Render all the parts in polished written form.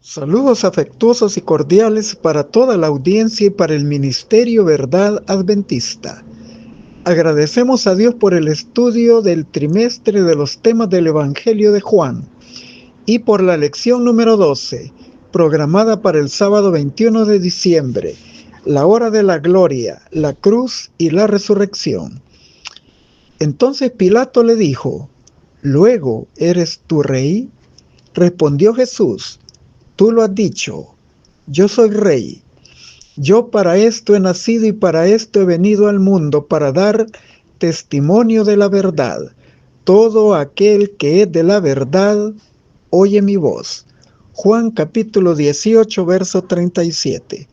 Saludos afectuosos y cordiales para toda la audiencia y para el Ministerio Verdad Adventista. Agradecemos a Dios por el estudio del trimestre de los temas del Evangelio de Juan y por la lección número 12, programada para el sábado 21 de diciembre, la hora de la gloria, la cruz y la resurrección. Entonces Pilato le dijo: ¿Luego eres tu rey? Respondió Jesús: Tú lo has dicho, yo soy rey. Yo para esto he nacido y para esto he venido al mundo, para dar testimonio de la verdad. Todo aquel que es de la verdad, oye mi voz. Juan capítulo 18, verso 37.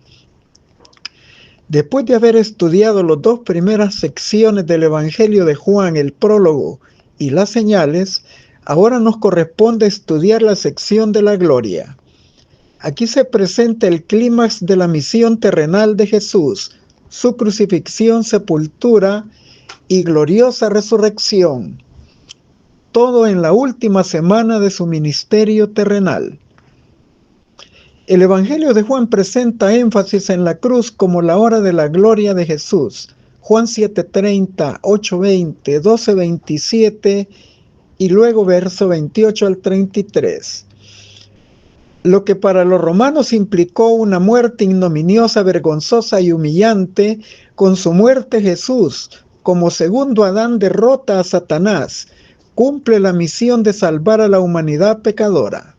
Después de haber estudiado las dos primeras secciones del Evangelio de Juan, el prólogo y las señales, ahora nos corresponde estudiar la sección de la gloria. Aquí se presenta el clímax de la misión terrenal de Jesús, su crucifixión, sepultura y gloriosa resurrección, todo en la última semana de su ministerio terrenal. El Evangelio de Juan presenta énfasis en la cruz como la hora de la gloria de Jesús. Juan 7:30, 8:20, 12:27 y luego verso 28 al 33. Lo que para los romanos implicó una muerte ignominiosa, vergonzosa y humillante, con su muerte Jesús, como segundo Adán, derrota a Satanás, cumple la misión de salvar a la humanidad pecadora.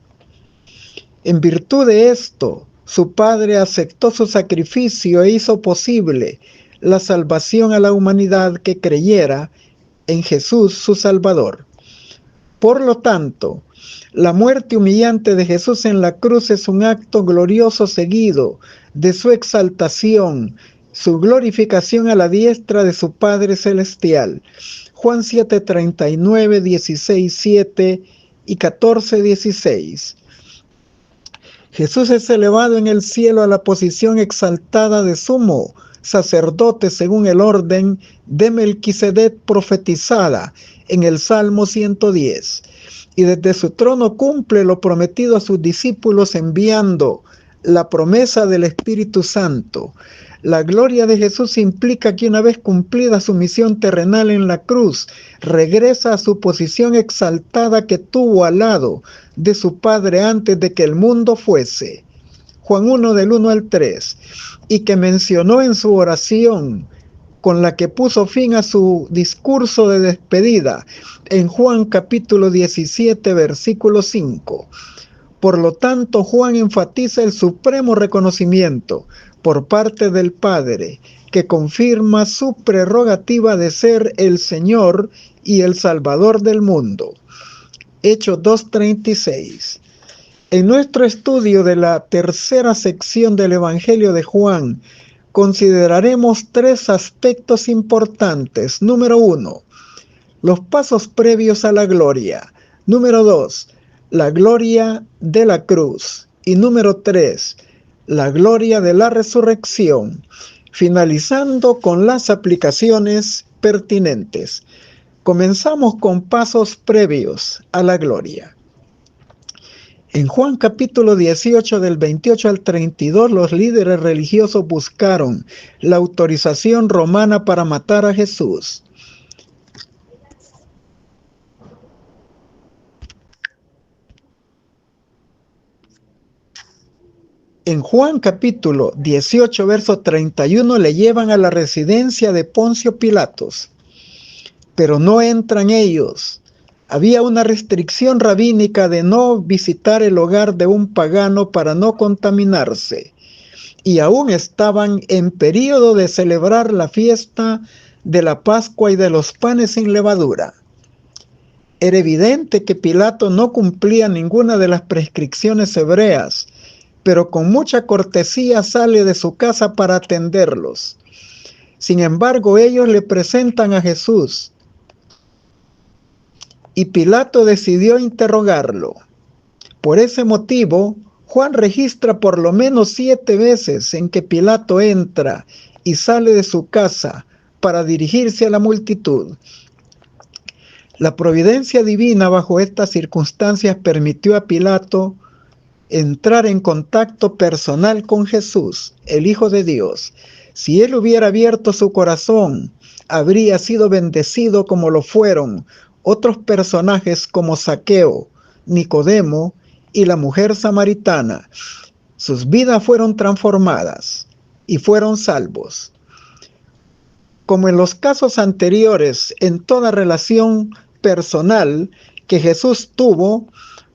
En virtud de esto, su Padre aceptó su sacrificio e hizo posible la salvación a la humanidad que creyera en Jesús su Salvador. Por lo tanto, la muerte humillante de Jesús en la cruz es un acto glorioso seguido de su exaltación, su glorificación a la diestra de su Padre Celestial. Juan 7:39, 16:7 y 14:16. Jesús es elevado en el cielo a la posición exaltada de sumo sacerdote según el orden de Melquisedec profetizada en el Salmo 110. Y desde su trono cumple lo prometido a sus discípulos enviando la promesa del Espíritu Santo. La gloria de Jesús implica que una vez cumplida su misión terrenal en la cruz, regresa a su posición exaltada que tuvo al lado de su Padre antes de que el mundo fuese. Juan 1 del 1 al 3, y que mencionó en su oración con la que puso fin a su discurso de despedida en Juan capítulo 17, versículo 5. Por lo tanto, Juan enfatiza el supremo reconocimiento por parte del Padre, que confirma su prerrogativa de ser el Señor y el Salvador del mundo. Hechos 2:36. En nuestro estudio de la tercera sección del Evangelio de Juan, consideraremos tres aspectos importantes. Número 1, los pasos previos a la gloria. Número 2, la gloria de la cruz. Y número 3, la gloria de la resurrección, finalizando con las aplicaciones pertinentes. Comenzamos con pasos previos a la gloria. En Juan capítulo 18 del 28 al 32, los líderes religiosos buscaron la autorización romana para matar a Jesús. En Juan capítulo 18, verso 31, le llevan a la residencia de Poncio Pilatos, pero no entran ellos. Había una restricción rabínica de no visitar el hogar de un pagano para no contaminarse, y aún estaban en período de celebrar la fiesta de la Pascua y de los panes sin levadura. Era evidente que Pilato no cumplía ninguna de las prescripciones hebreas, pero con mucha cortesía sale de su casa para atenderlos. Sin embargo, ellos le presentan a Jesús, y Pilato decidió interrogarlo. Por ese motivo, Juan registra por lo menos 7 veces en que Pilato entra y sale de su casa para dirigirse a la multitud. La providencia divina bajo estas circunstancias permitió a Pilato entrar en contacto personal con Jesús, el Hijo de Dios. Si él hubiera abierto su corazón, habría sido bendecido como lo fueron otros personajes como Zaqueo, Nicodemo y la mujer samaritana. Sus vidas fueron transformadas y fueron salvos. Como en los casos anteriores, en toda relación personal que Jesús tuvo,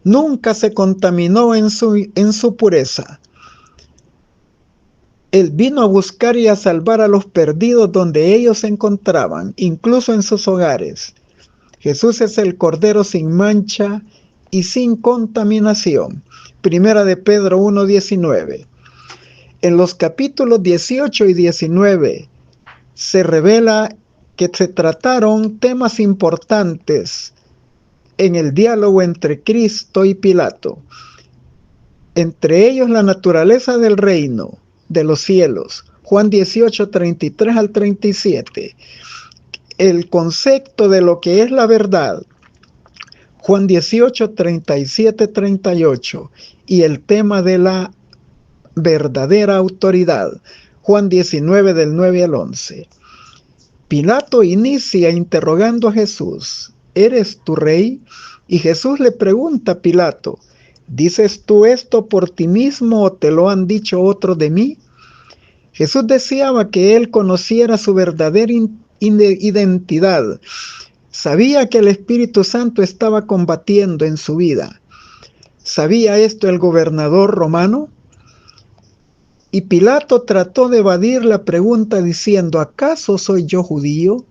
nunca se contaminó en su pureza. Él vino a buscar y a salvar a los perdidos donde ellos se encontraban, incluso en sus hogares. Jesús es el Cordero sin mancha y sin contaminación. Primera de Pedro 1:19. En los capítulos 18 y 19 se revela que se trataron temas importantes en el diálogo entre Cristo y Pilato. Entre ellos la naturaleza del reino de los cielos, Juan 18, 33 al 37. El concepto de lo que es la verdad, Juan 18, 37, 38. Y el tema de la verdadera autoridad, Juan 19 del 9 al 11. Pilato inicia interrogando a Jesús: ¿eres tu rey? Y Jesús le pregunta a Pilato: ¿dices tú esto por ti mismo o te lo han dicho otros de mí? Jesús deseaba que él conociera su verdadera identidad. Sabía que el Espíritu Santo estaba combatiendo en su vida. ¿Sabía esto el gobernador romano? Y Pilato trató de evadir la pregunta diciendo: ¿acaso soy yo judío?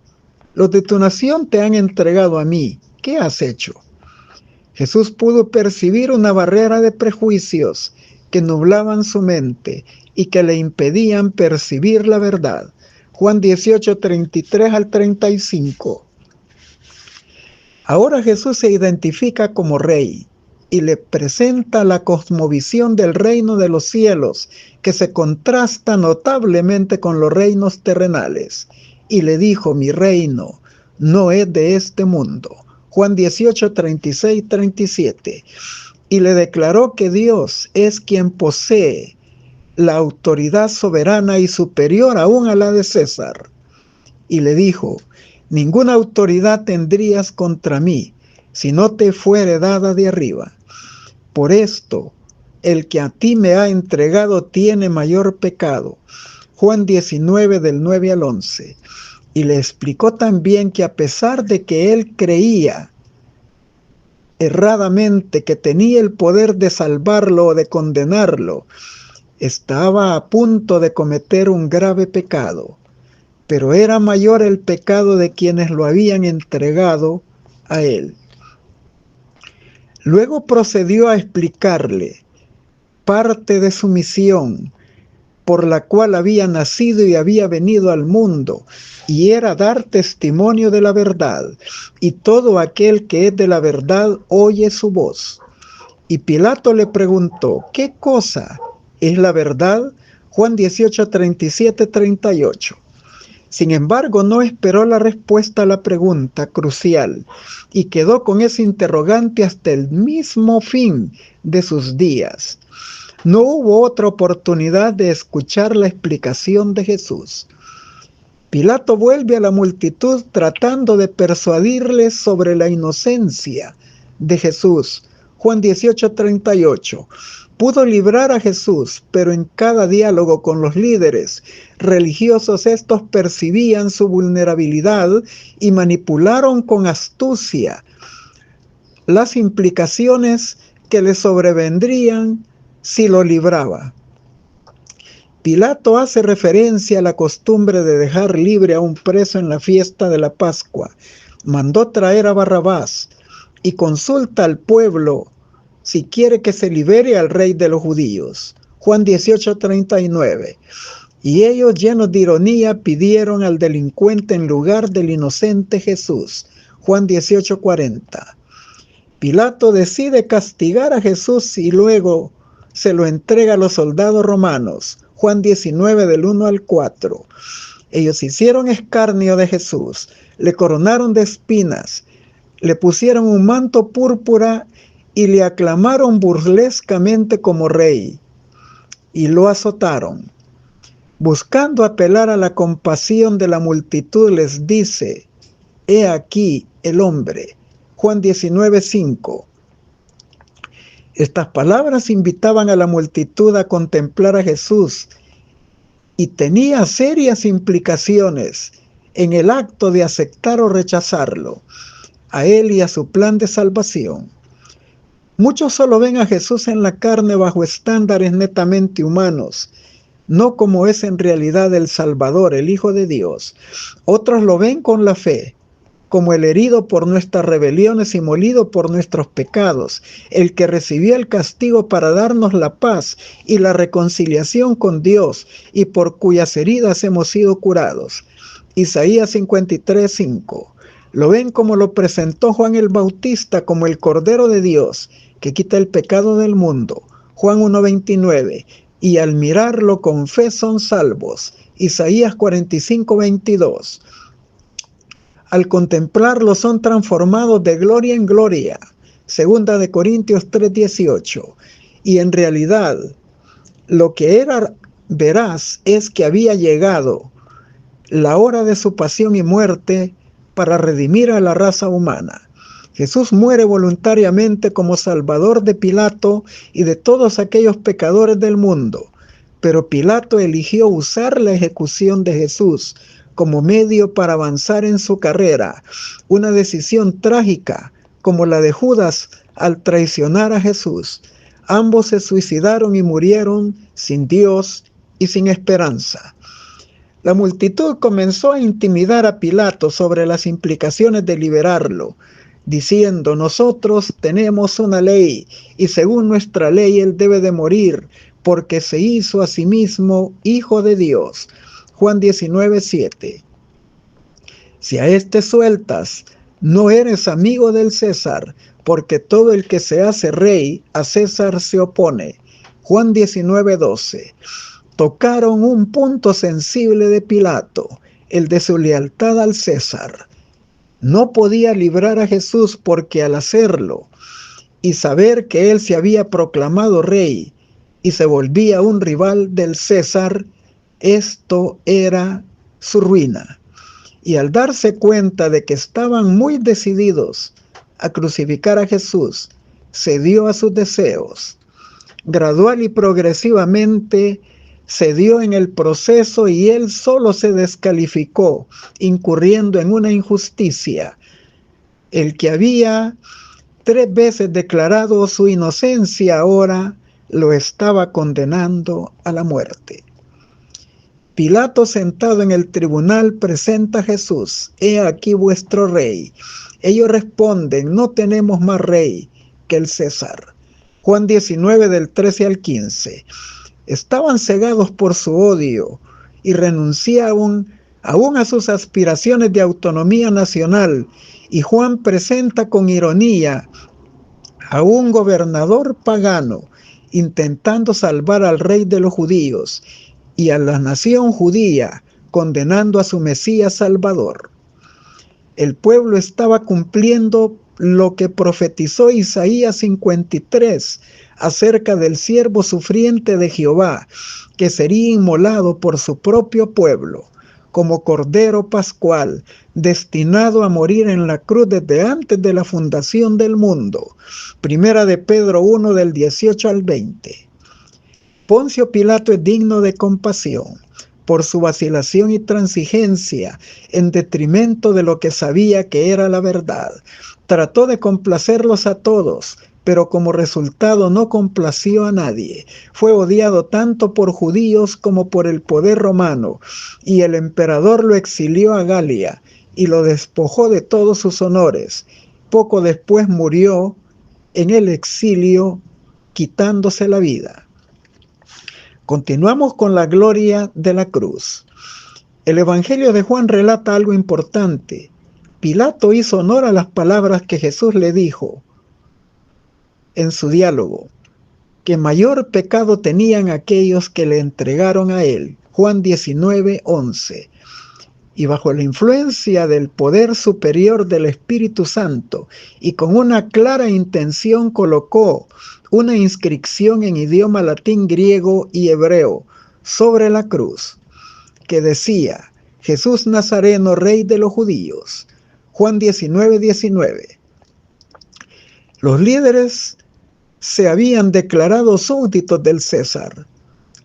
Los de tu nación te han entregado a mí. ¿Qué has hecho? Jesús pudo percibir una barrera de prejuicios que nublaban su mente y que le impedían percibir la verdad. Juan 18, 33 al 35. Ahora Jesús se identifica como rey y le presenta la cosmovisión del reino de los cielos, que se contrasta notablemente con los reinos terrenales. Y le dijo: mi reino no es de este mundo. Juan 18, 36, 37. Y le declaró que Dios es quien posee la autoridad soberana y superior aún a la de César. Y le dijo: ninguna autoridad tendrías contra mí si no te fuere dada de arriba. Por esto, el que a ti me ha entregado tiene mayor pecado. Juan 19 del 9 al 11. Y le explicó también que a pesar de que él creía erradamente que tenía el poder de salvarlo o de condenarlo, estaba a punto de cometer un grave pecado, pero era mayor el pecado de quienes lo habían entregado a él. Luego procedió a explicarle parte de su misión por la cual había nacido y había venido al mundo, y era dar testimonio de la verdad, y todo aquel que es de la verdad oye su voz. Y Pilato le preguntó: ¿qué cosa es la verdad? Juan 18, 37, 38. Sin embargo, no esperó la respuesta a la pregunta crucial y quedó con ese interrogante hasta el mismo fin de sus días. No hubo otra oportunidad de escuchar la explicación de Jesús. Pilato vuelve a la multitud tratando de persuadirles sobre la inocencia de Jesús. Juan 18, 38. Pudo librar a Jesús, pero en cada diálogo con los líderes religiosos, estos percibían su vulnerabilidad y manipularon con astucia las implicaciones que le sobrevendrían si lo libraba. Pilato hace referencia a la costumbre de dejar libre a un preso en la fiesta de la Pascua. Mandó traer a Barrabás y consulta al pueblo si quiere que se libere al rey de los judíos. Juan 18, 39. Y ellos, llenos de ironía, pidieron al delincuente en lugar del inocente Jesús. Juan 18, 40. Pilato decide castigar a Jesús y luego se lo entrega a los soldados romanos. Juan 19 del 1 al 4. Ellos hicieron escarnio de Jesús, le coronaron de espinas, le pusieron un manto púrpura y le aclamaron burlescamente como rey, y lo azotaron. Buscando apelar a la compasión de la multitud, les dice: he aquí el hombre. Juan 19:5. Estas palabras invitaban a la multitud a contemplar a Jesús y tenía serias implicaciones en el acto de aceptar o rechazarlo, a él y a su plan de salvación. Muchos solo ven a Jesús en la carne bajo estándares netamente humanos, no como es en realidad el Salvador, el Hijo de Dios. Otros lo ven con la fe, como el herido por nuestras rebeliones y molido por nuestros pecados, el que recibió el castigo para darnos la paz y la reconciliación con Dios, y por cuyas heridas hemos sido curados. Isaías 53:5. Lo ven como lo presentó Juan el Bautista, como el Cordero de Dios, que quita el pecado del mundo. Juan 1:29. Y al mirarlo con fe son salvos. Isaías 45:22. Al contemplarlo son transformados de gloria en gloria. Segunda de Corintios 3:18. Y en realidad, lo que era veraz es que había llegado la hora de su pasión y muerte para redimir a la raza humana. Jesús muere voluntariamente como Salvador de Pilato y de todos aquellos pecadores del mundo. Pero Pilato eligió usar la ejecución de Jesús como medio para avanzar en su carrera, una decisión trágica como la de Judas al traicionar a Jesús. Ambos se suicidaron y murieron sin Dios y sin esperanza. La multitud comenzó a intimidar a Pilato sobre las implicaciones de liberarlo, diciendo: nosotros tenemos una ley, y según nuestra ley él debe de morir, porque se hizo a sí mismo hijo de Dios. Juan 19:7. Si a este sueltas, no eres amigo del César, porque todo el que se hace rey, a César se opone. Juan 19:12. Tocaron un punto sensible de Pilato, el de su lealtad al César. No podía librar a Jesús porque al hacerlo y saber que él se había proclamado rey y se volvía un rival del César, esto era su ruina. Y al darse cuenta de que estaban muy decididos a crucificar a Jesús, cedió a sus deseos. Gradual y progresivamente cedió en el proceso y él solo se descalificó, incurriendo en una injusticia. El que había 3 veces declarado su inocencia ahora lo estaba condenando a la muerte. Pilato, sentado en el tribunal, presenta a Jesús: he aquí vuestro rey. Ellos responden: no tenemos más rey que el César. Juan 19 del 13 al 15. Estaban cegados por su odio y renunciaban aún a sus aspiraciones de autonomía nacional, y Juan presenta con ironía a un gobernador pagano intentando salvar al rey de los judíos y a la nación judía condenando a su Mesías Salvador. El pueblo estaba cumpliendo lo que profetizó Isaías 53 acerca del siervo sufriente de Jehová, que sería inmolado por su propio pueblo, como cordero pascual, destinado a morir en la cruz desde antes de la fundación del mundo. Primera de Pedro 1 del 18 al 20. Poncio Pilato es digno de compasión por su vacilación y transigencia en detrimento de lo que sabía que era la verdad. Trató de complacerlos a todos, pero como resultado no complació a nadie. Fue odiado tanto por judíos como por el poder romano, y el emperador lo exilió a Galia y lo despojó de todos sus honores. Poco después murió en el exilio, quitándose la vida. Continuamos con la gloria de la cruz. El Evangelio de Juan relata algo importante. Pilato hizo honor a las palabras que Jesús le dijo en su diálogo, que mayor pecado tenían aquellos que le entregaron a él. Juan 19:11. y bajo la influencia del poder superior del Espíritu Santo y con una clara intención colocó una inscripción en idioma latín, griego y hebreo sobre la cruz que decía: Jesús Nazareno, Rey de los Judíos. Juan 19:19. Los líderes se habían declarado súbditos del César.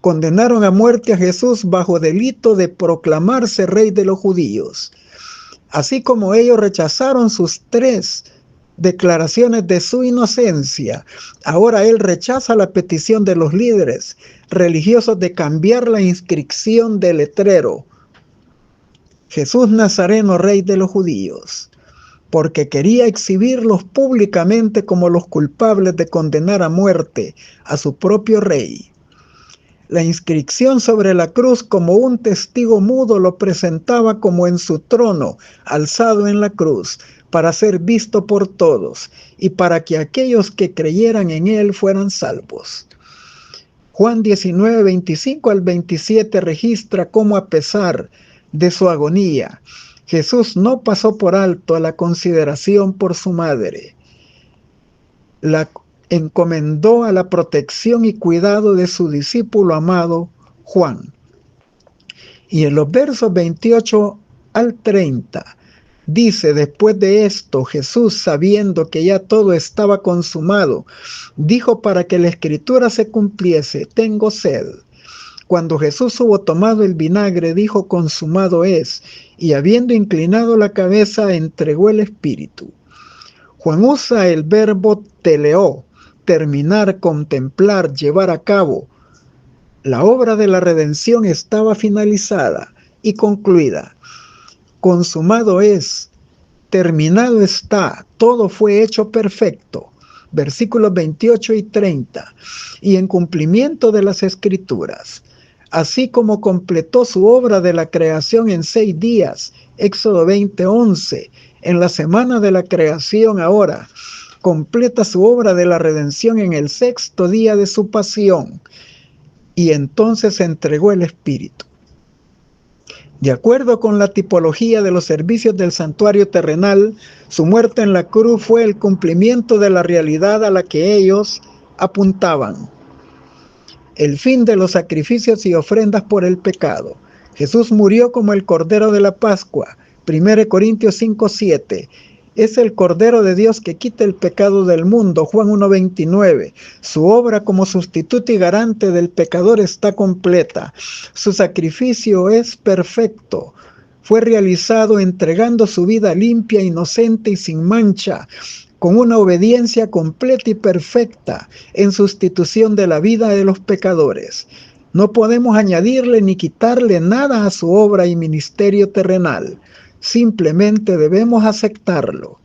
Condenaron a muerte a Jesús bajo delito de proclamarse Rey de los Judíos. Así como ellos rechazaron sus 3 declaraciones de su inocencia, ahora él rechaza la petición de los líderes religiosos de cambiar la inscripción del letrero Jesús Nazareno, Rey de los Judíos, porque quería exhibirlos públicamente como los culpables de condenar a muerte a su propio rey. La inscripción sobre la cruz como un testigo mudo lo presentaba como en su trono, alzado en la cruz, para ser visto por todos y para que aquellos que creyeran en él fueran salvos. Juan 19, 25 al 27 registra cómo, a pesar de su agonía, Jesús no pasó por alto a la consideración por su madre. La encomendó a la protección y cuidado de su discípulo amado Juan. Y en los versos 28 al 30 dice: después de esto, Jesús, sabiendo que ya todo estaba consumado, dijo para que la escritura se cumpliese: tengo sed. Cuando Jesús hubo tomado el vinagre, dijo: consumado es, y habiendo inclinado la cabeza, entregó el espíritu. Juan usa el verbo teleó, terminar, contemplar, llevar a cabo. La obra de la redención estaba finalizada y concluida. Consumado es, terminado está, todo fue hecho perfecto. Versículos 28 y 30. Y en cumplimiento de las Escrituras, así como completó su obra de la creación en 6 días, Éxodo 20:11, en la semana de la creación ahora, completa su obra de la redención en el 6º día de su pasión, y entonces entregó el Espíritu. De acuerdo con la tipología de los servicios del santuario terrenal, su muerte en la cruz fue el cumplimiento de la realidad a la que ellos apuntaban. El fin de los sacrificios y ofrendas por el pecado. Jesús murió como el Cordero de la Pascua. 1 Corintios 5:7. Es el Cordero de Dios que quita el pecado del mundo. Juan 1:29. Su obra como sustituto y garante del pecador está completa. Su sacrificio es perfecto. Fue realizado entregando su vida limpia, inocente y sin mancha, con una obediencia completa y perfecta en sustitución de la vida de los pecadores. No podemos añadirle ni quitarle nada a su obra y ministerio terrenal. Simplemente debemos aceptarlo.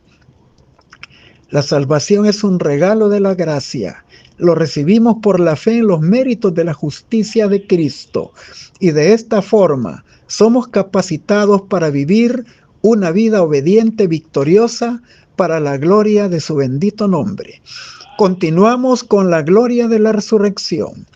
La salvación es un regalo de la gracia. Lo recibimos por la fe en los méritos de la justicia de Cristo. Y de esta forma somos capacitados para vivir una vida obediente, victoriosa, para la gloria de su bendito nombre. Continuamos con la gloria de la resurrección.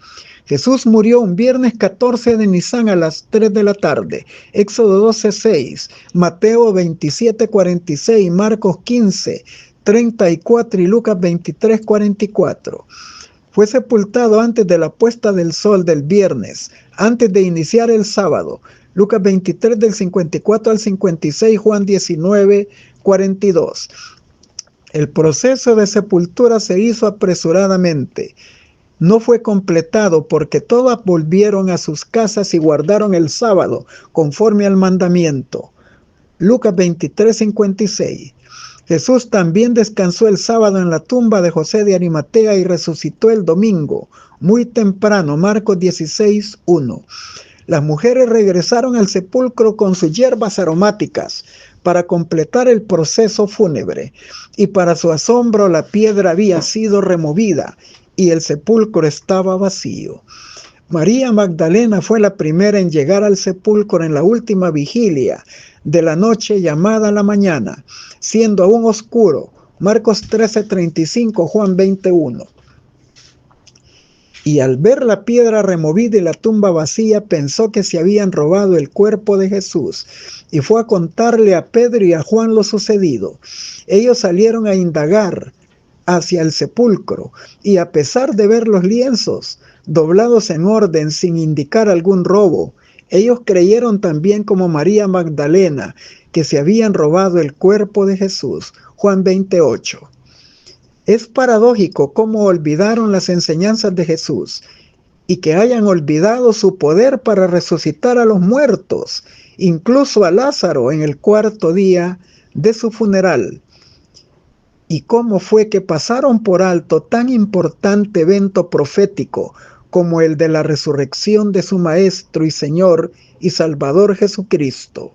Jesús murió un viernes 14 de Nisan a las 3 de la tarde. Éxodo 12:6, Mateo 27:46, Marcos 15:34 y Lucas 23:44. Fue sepultado antes de la puesta del sol del viernes, antes de iniciar el sábado. Lucas 23 del 54 al 56, Juan 19:42. El proceso de sepultura se hizo apresuradamente. No fue completado porque todas volvieron a sus casas y guardaron el sábado conforme al mandamiento. Lucas 23:56. Jesús también descansó el sábado en la tumba de José de Arimatea y resucitó el domingo, muy temprano. Marcos 16:1. Las mujeres regresaron al sepulcro con sus hierbas aromáticas para completar el proceso fúnebre, y para su asombro la piedra había sido removida y el sepulcro estaba vacío. María Magdalena fue la primera en llegar al sepulcro en la última vigilia de la noche llamada la mañana, siendo aún oscuro. Marcos 13:35, Juan 20:1. y al ver la piedra removida y la tumba vacía, pensó que se habían robado el cuerpo de Jesús, y fue a contarle a Pedro y a Juan lo sucedido. Ellos salieron a indagar hacia el sepulcro, y a pesar de ver los lienzos doblados en orden sin indicar algún robo, ellos creyeron también como María Magdalena que se habían robado el cuerpo de Jesús. Juan 28. Es paradójico cómo olvidaron las enseñanzas de Jesús y que hayan olvidado su poder para resucitar a los muertos, incluso a Lázaro en el cuarto día de su funeral. Y cómo fue que pasaron por alto tan importante evento profético como el de la resurrección de su Maestro y Señor y Salvador Jesucristo.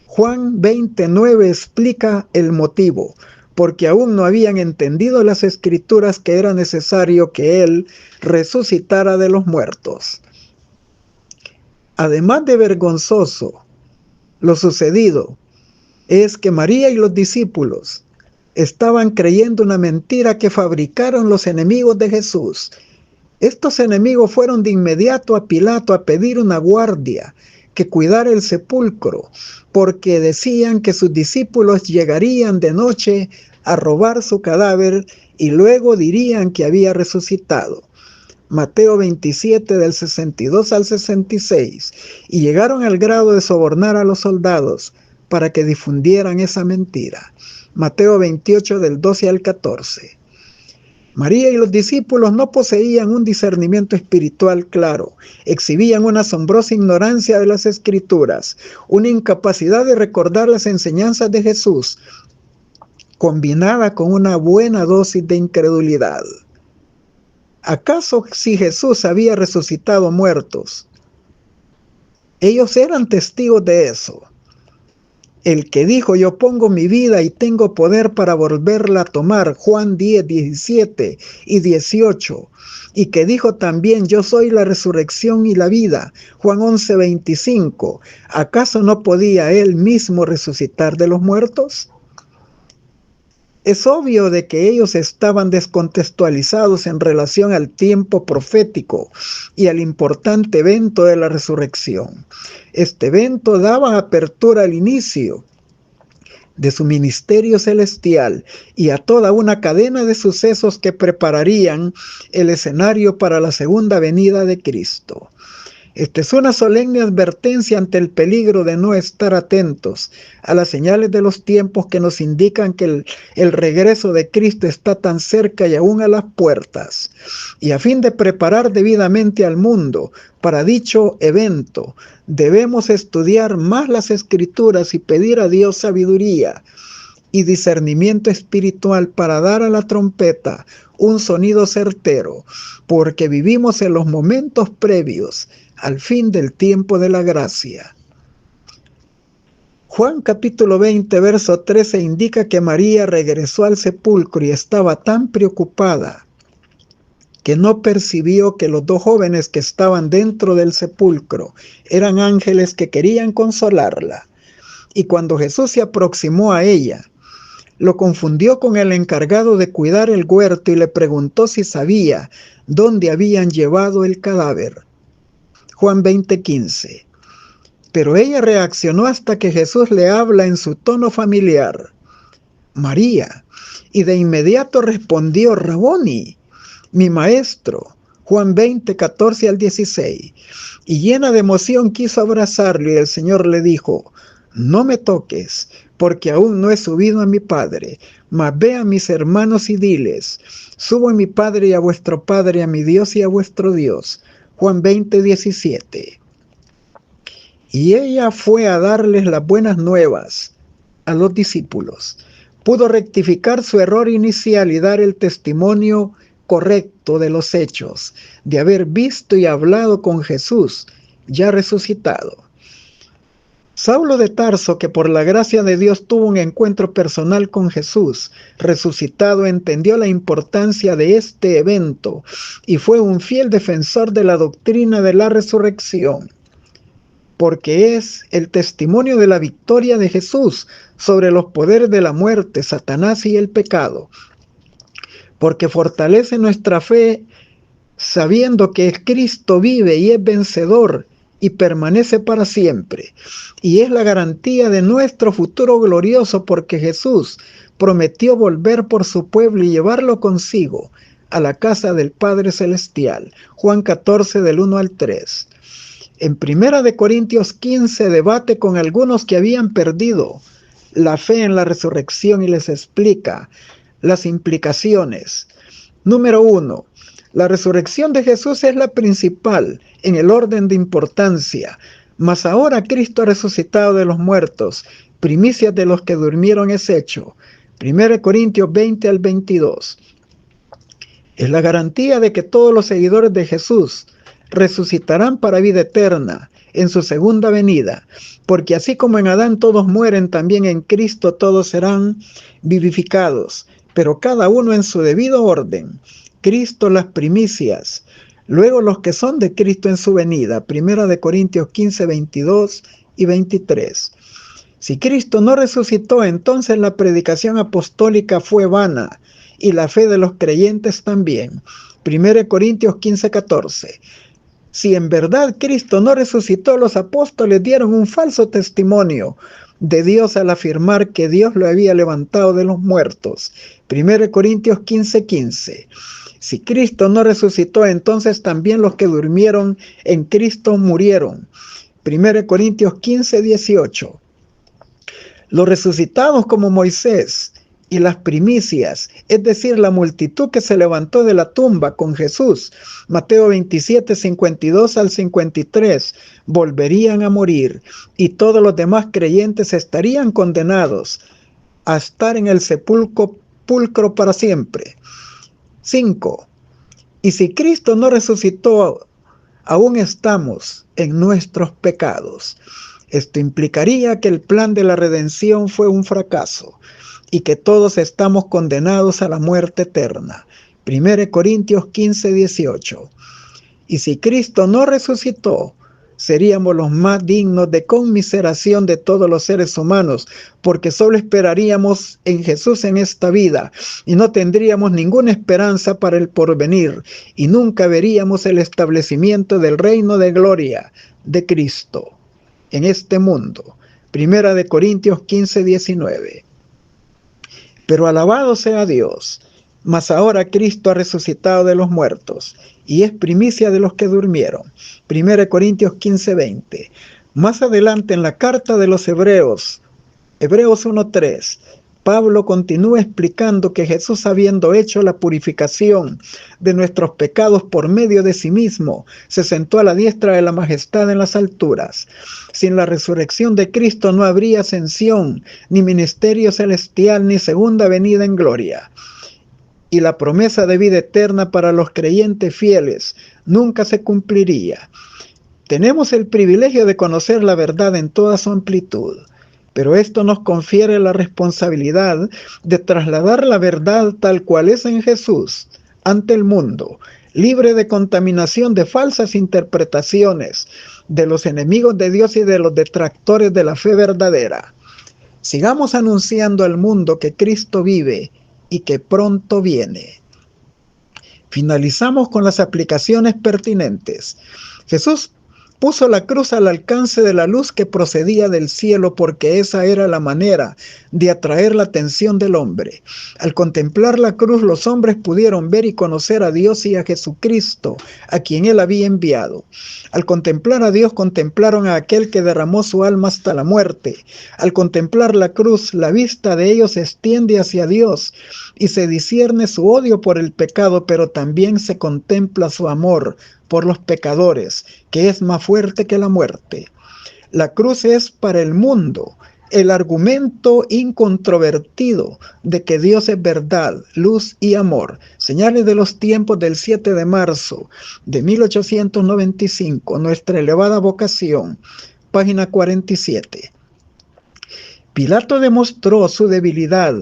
Juan 29 explica el motivo, porque aún no habían entendido las Escrituras que era necesario que Él resucitara de los muertos. Además de vergonzoso, lo sucedido es que María y los discípulos estaban creyendo una mentira que fabricaron los enemigos de Jesús. Estos enemigos fueron de inmediato a Pilato a pedir una guardia que cuidara el sepulcro, porque decían que sus discípulos llegarían de noche a robar su cadáver y luego dirían que había resucitado. Mateo 27 del 62 al 66. Y llegaron al grado de sobornar a los soldados para que difundieran esa mentira. Mateo 28 del 12 al 14. María y los discípulos no poseían un discernimiento espiritual claro, exhibían una asombrosa ignorancia de las Escrituras, una incapacidad de recordar las enseñanzas de Jesús, combinada con una buena dosis de incredulidad. ¿Acaso si Jesús había resucitado muertos? Ellos eran testigos de eso. El que dijo, yo pongo mi vida y tengo poder para volverla a tomar, Juan 10, 17 y 18. Y que dijo también, yo soy la resurrección y la vida, Juan 11, 25. ¿Acaso no podía él mismo resucitar de los muertos? Es obvio de que ellos estaban descontextualizados en relación al tiempo profético y al importante evento de la resurrección. Este evento daba apertura al inicio de su ministerio celestial y a toda una cadena de sucesos que prepararían el escenario para la segunda venida de Cristo. Esta es una solemne advertencia ante el peligro de no estar atentos a las señales de los tiempos que nos indican que el regreso de Cristo está tan cerca y aún a las puertas. Y a fin de preparar debidamente al mundo para dicho evento, debemos estudiar más las Escrituras y pedir a Dios sabiduría y discernimiento espiritual para dar a la trompeta un sonido certero, porque vivimos en los momentos previos al fin del tiempo de la gracia. Juan capítulo 20, verso 13 indica que María regresó al sepulcro y estaba tan preocupada que no percibió que los dos jóvenes que estaban dentro del sepulcro eran ángeles que querían consolarla. Y cuando Jesús se aproximó a ella, lo confundió con el encargado de cuidar el huerto y le preguntó si sabía dónde habían llevado el cadáver. Juan 20:15. Pero ella reaccionó hasta que Jesús le habla en su tono familiar, María, y de inmediato respondió, Raboni, mi maestro. Juan 20, 14 al 16. Y llena de emoción quiso abrazarlo y el Señor le dijo, no me toques, porque aún no he subido a mi Padre, mas ve a mis hermanos y diles, subo a mi Padre y a vuestro Padre, a mi Dios y a vuestro Dios. Juan 20, 17. Y ella fue a darles las buenas nuevas a los discípulos. Pudo rectificar su error inicial y dar el testimonio correcto de los hechos, de haber visto y hablado con Jesús ya resucitado. Saulo de Tarso, que por la gracia de Dios tuvo un encuentro personal con Jesús resucitado, entendió la importancia de este evento y fue un fiel defensor de la doctrina de la resurrección, porque es el testimonio de la victoria de Jesús sobre los poderes de la muerte, Satanás y el pecado, porque fortalece nuestra fe sabiendo que el Cristo vive y es vencedor y permanece para siempre. Y es la garantía de nuestro futuro glorioso, porque Jesús prometió volver por su pueblo y llevarlo consigo a la casa del Padre Celestial. Juan 14, del 1 al 3. En 1 Corintios 15 debate con algunos que habían perdido la fe en la resurrección y les explica las implicaciones. Número 1. La resurrección de Jesús es la principal en el orden de importancia, mas ahora Cristo ha resucitado de los muertos, primicias de los que durmieron es hecho. 1 Corintios 20 al 22. Es la garantía de que todos los seguidores de Jesús resucitarán para vida eterna en su segunda venida, porque así como en Adán todos mueren, también en Cristo todos serán vivificados, pero cada uno en su debido orden. Cristo las primicias, luego los que son de Cristo en su venida. 1 Corintios 15, 22 y 23. Si Cristo no resucitó, entonces la predicación apostólica fue vana y la fe de los creyentes también. 1 Corintios 15, 14. Si en verdad Cristo no resucitó, los apóstoles dieron un falso testimonio de Dios al afirmar que Dios lo había levantado de los muertos. 1 Corintios 15, 15. Si Cristo no resucitó, entonces también los que durmieron en Cristo murieron. 1 Corintios 15, 18. Los resucitados como Moisés y las primicias, es decir, la multitud que se levantó de la tumba con Jesús, Mateo 27, 52 al 53, volverían a morir, y todos los demás creyentes estarían condenados a estar en el sepulcro para siempre. 5. Y si Cristo no resucitó, aún estamos en nuestros pecados. Esto implicaría que el plan de la redención fue un fracaso y que todos estamos condenados a la muerte eterna. 1 Corintios 15, 18. Y si Cristo no resucitó, seríamos los más dignos de conmiseración de todos los seres humanos, porque solo esperaríamos en Jesús en esta vida y no tendríamos ninguna esperanza para el porvenir, y nunca veríamos el establecimiento del reino de gloria de Cristo en este mundo. 1 Corintios 15, 19. Pero alabado sea Dios, mas ahora Cristo ha resucitado de los muertos y es primicia de los que durmieron. 1 Corintios 15, 20. Más adelante en la carta de los Hebreos 1:3, Pablo continúa explicando que Jesús, habiendo hecho la purificación de nuestros pecados por medio de sí mismo, se sentó a la diestra de la majestad en las alturas. Sin la resurrección de Cristo no habría ascensión, ni ministerio celestial, ni segunda venida en gloria. Y la promesa de vida eterna para los creyentes fieles nunca se cumpliría. Tenemos el privilegio de conocer la verdad en toda su amplitud, pero esto nos confiere la responsabilidad de trasladar la verdad tal cual es en Jesús ante el mundo, libre de contaminación de falsas interpretaciones de los enemigos de Dios y de los detractores de la fe verdadera. Sigamos anunciando al mundo que Cristo vive y que pronto viene. Finalizamos con las aplicaciones pertinentes. Jesús puso la cruz al alcance de la luz que procedía del cielo, porque esa era la manera de atraer la atención del hombre. Al contemplar la cruz, los hombres pudieron ver y conocer a Dios y a Jesucristo, a quien Él había enviado. Al contemplar a Dios, contemplaron a aquel que derramó su alma hasta la muerte. Al contemplar la cruz, la vista de ellos se extiende hacia Dios y se discierne su odio por el pecado, pero también se contempla su amor por los pecadores, que es más fuerte que la muerte. La cruz es para el mundo el argumento incontrovertido de que Dios es verdad, luz y amor. Señales de los tiempos del 7 de marzo de 1895, nuestra elevada vocación, página 47. Pilato demostró su debilidad.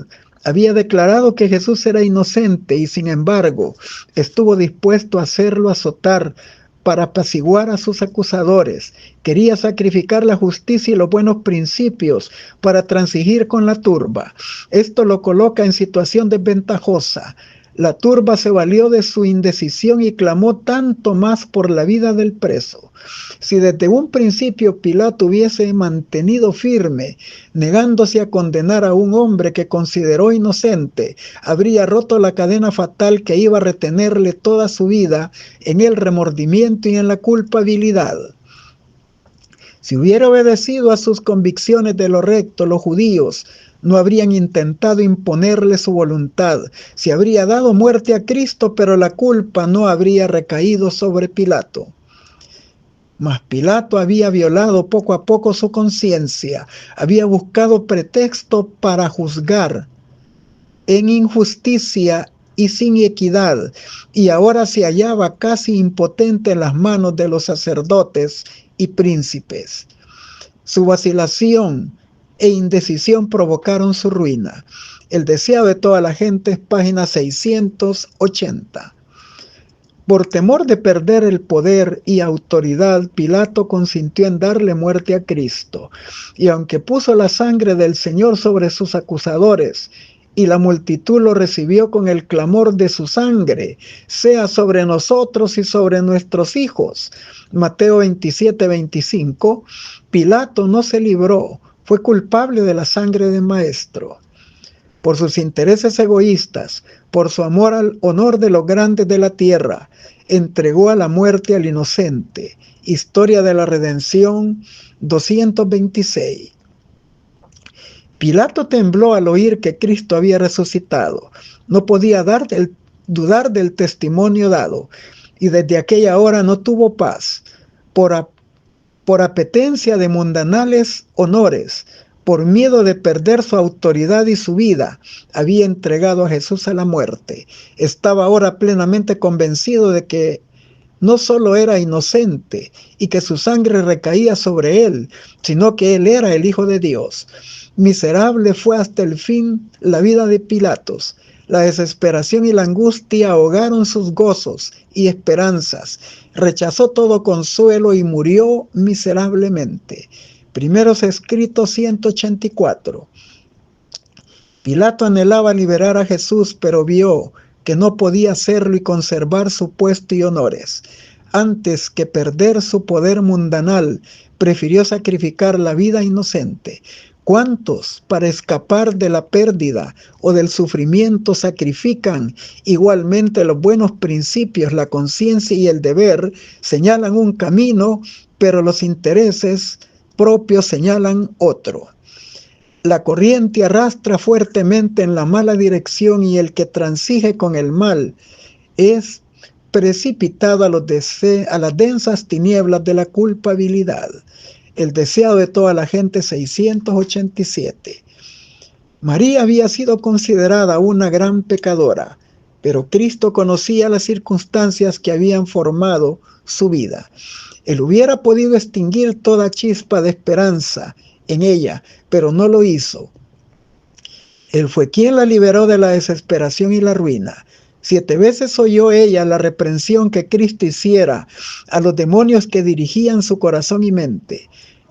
Había declarado que Jesús era inocente y sin embargo estuvo dispuesto a hacerlo azotar para apaciguar a sus acusadores. Quería sacrificar la justicia y los buenos principios para transigir con la turba. Esto lo coloca en situación desventajosa. La turba se valió de su indecisión y clamó tanto más por la vida del preso. Si desde un principio Pilato hubiese mantenido firme, negándose a condenar a un hombre que consideró inocente, habría roto la cadena fatal que iba a retenerle toda su vida en el remordimiento y en la culpabilidad. Si hubiera obedecido a sus convicciones de lo recto, los judíos no habrían intentado imponerle su voluntad. Se habría dado muerte a Cristo, pero la culpa no habría recaído sobre Pilato. Mas Pilato había violado poco a poco su conciencia, había buscado pretexto para juzgar en injusticia y sin equidad, y ahora se hallaba casi impotente en las manos de los sacerdotes y príncipes. Su vacilación e indecisión provocaron su ruina. El deseo de toda la gente es página 680. Por temor de perder el poder y autoridad, Pilato consintió en darle muerte a Cristo. Y aunque puso la sangre del Señor sobre sus acusadores, y la multitud lo recibió con el clamor de su sangre, sea sobre nosotros y sobre nuestros hijos. Mateo 27:25, Pilato no se libró, fue culpable de la sangre del Maestro. Por sus intereses egoístas, por su amor al honor de los grandes de la tierra, entregó a la muerte al inocente. Historia de la Redención 226. Pilato tembló al oír que Cristo había resucitado. No podía dudar del testimonio dado, y desde aquella hora no tuvo paz. Por apetencia de mundanales honores, por miedo de perder su autoridad y su vida, había entregado a Jesús a la muerte. Estaba ahora plenamente convencido de que no solo era inocente y que su sangre recaía sobre él, sino que él era el Hijo de Dios. Miserable fue hasta el fin la vida de Pilatos. La desesperación y la angustia ahogaron sus gozos y esperanzas. Rechazó todo consuelo y murió miserablemente. Primeros Escritos 184. Pilato anhelaba liberar a Jesús, pero vio que no podía hacerlo y conservar su puesto y honores. Antes que perder su poder mundanal, prefirió sacrificar la vida inocente. ¿Cuántos, para escapar de la pérdida o del sufrimiento, sacrifican igualmente los buenos principios, la conciencia y el deber? Señalan un camino, pero los intereses propios señalan otro. La corriente arrastra fuertemente en la mala dirección y el que transige con el mal es precipitado a las densas tinieblas de la culpabilidad. El deseo de toda la gente 687. María había sido considerada una gran pecadora, pero Cristo conocía las circunstancias que habían formado su vida. Él hubiera podido extinguir toda chispa de esperanza en ella, pero no lo hizo. Él fue quien la liberó de la desesperación y la ruina. 7 veces oyó ella la reprensión que Cristo hiciera a los demonios que dirigían su corazón y mente.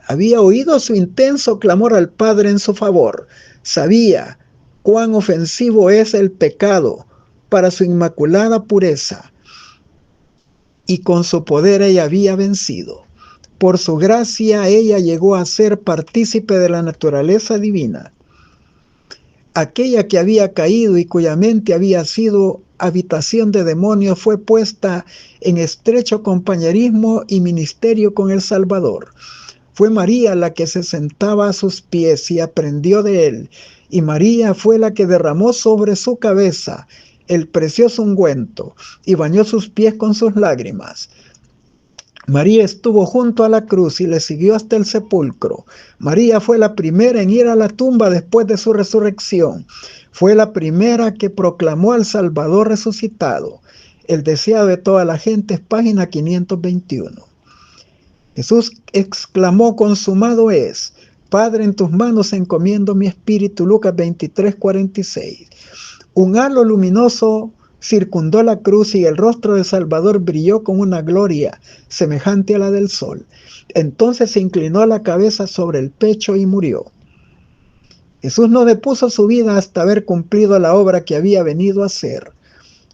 Había oído su intenso clamor al Padre en su favor. Sabía cuán ofensivo es el pecado para su inmaculada pureza. Y con su poder ella había vencido. Por su gracia ella llegó a ser partícipe de la naturaleza divina. Aquella que había caído y cuya mente había sido habitación de demonios fue puesta en estrecho compañerismo y ministerio con el Salvador. Fue María la que se sentaba a sus pies y aprendió de él, y María fue la que derramó sobre su cabeza el precioso ungüento y bañó sus pies con sus lágrimas. María estuvo junto a la cruz y le siguió hasta el sepulcro. María fue la primera en ir a la tumba después de su resurrección. Fue la primera que proclamó al Salvador resucitado. El deseo de toda la gente es página 521. Jesús exclamó: consumado es. Padre, en tus manos encomiendo mi espíritu. Lucas 23:46. Un halo luminoso circundó la cruz y el rostro del Salvador brilló con una gloria semejante a la del sol. Entonces se inclinó la cabeza sobre el pecho y murió. Jesús no depuso su vida hasta haber cumplido la obra que había venido a hacer.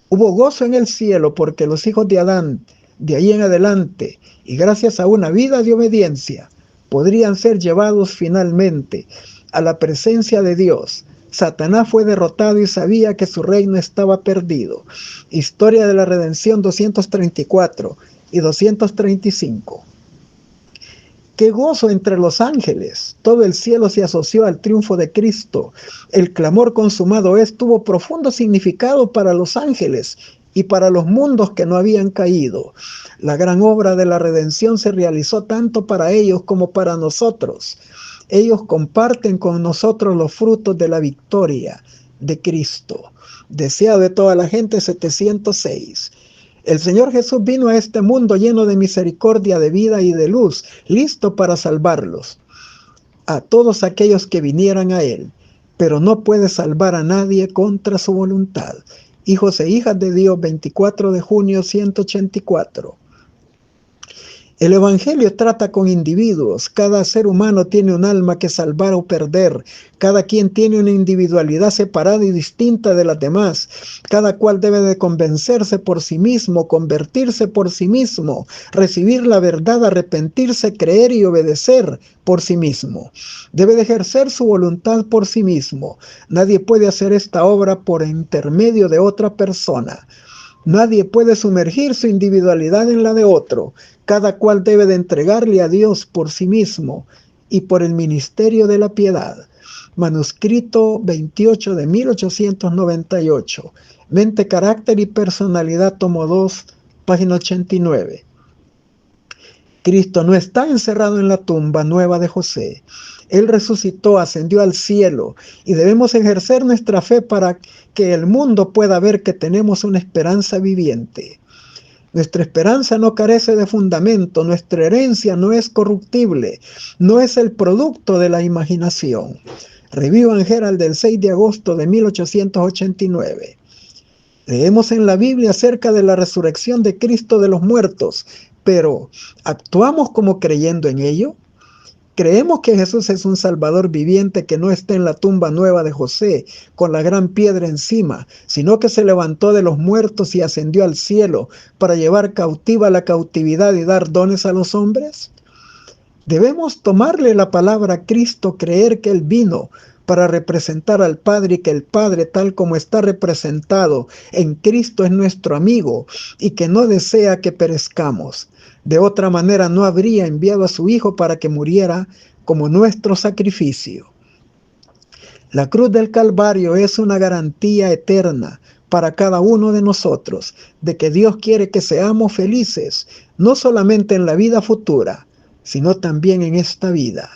Hubo gozo en el cielo porque los hijos de Adán, de ahí en adelante, y gracias a una vida de obediencia, podrían ser llevados finalmente a la presencia de Dios. Satanás fue derrotado y sabía que su reino estaba perdido. Historia de la Redención 234 y 235. ¡Qué gozo entre los ángeles! Todo el cielo se asoció al triunfo de Cristo. El clamor consumado es tuvo profundo significado para los ángeles y para los mundos que no habían caído. La gran obra de la redención se realizó tanto para ellos como para nosotros. Ellos comparten con nosotros los frutos de la victoria de Cristo. Deseado de toda la gente, 706. El Señor Jesús vino a este mundo lleno de misericordia, de vida y de luz, listo para salvarlos, a todos aquellos que vinieran a Él, pero no puede salvar a nadie contra su voluntad. Hijos e hijas de Dios, 24 de junio, 184. El Evangelio trata con individuos. Cada ser humano tiene un alma que salvar o perder. Cada quien tiene una individualidad separada y distinta de las demás. Cada cual debe de convencerse por sí mismo, convertirse por sí mismo, recibir la verdad, arrepentirse, creer y obedecer por sí mismo. Debe de ejercer su voluntad por sí mismo. Nadie puede hacer esta obra por intermedio de otra persona. Nadie puede sumergir su individualidad en la de otro. Cada cual debe de entregarle a Dios por sí mismo y por el ministerio de la piedad. Manuscrito 28 de 1898. Mente, carácter y personalidad, tomo 2, página 89. Cristo no está encerrado en la tumba nueva de José. Él resucitó, ascendió al cielo y debemos ejercer nuestra fe para que el mundo pueda ver que tenemos una esperanza viviente. Nuestra esperanza no carece de fundamento, nuestra herencia no es corruptible, no es el producto de la imaginación. Review and Herald del 6 de agosto de 1889. Leemos en la Biblia acerca de la resurrección de Cristo de los muertos, pero ¿actuamos como creyendo en ello? ¿Creemos que Jesús es un Salvador viviente que no está en la tumba nueva de José con la gran piedra encima, sino que se levantó de los muertos y ascendió al cielo para llevar cautiva la cautividad y dar dones a los hombres? Debemos tomarle la palabra a Cristo, creer que Él vino para representar al Padre y que el Padre, tal como está representado en Cristo, es nuestro amigo y que no desea que perezcamos. De otra manera no habría enviado a su Hijo para que muriera como nuestro sacrificio. La cruz del Calvario es una garantía eterna para cada uno de nosotros de que Dios quiere que seamos felices, no solamente en la vida futura, sino también en esta vida.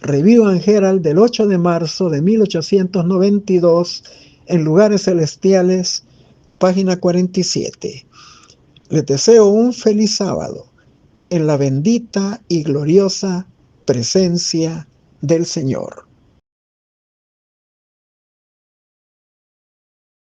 Review and Herald del 8 de marzo de 1892, en Lugares Celestiales, página 47. Les deseo un feliz sábado en la bendita y gloriosa presencia del Señor.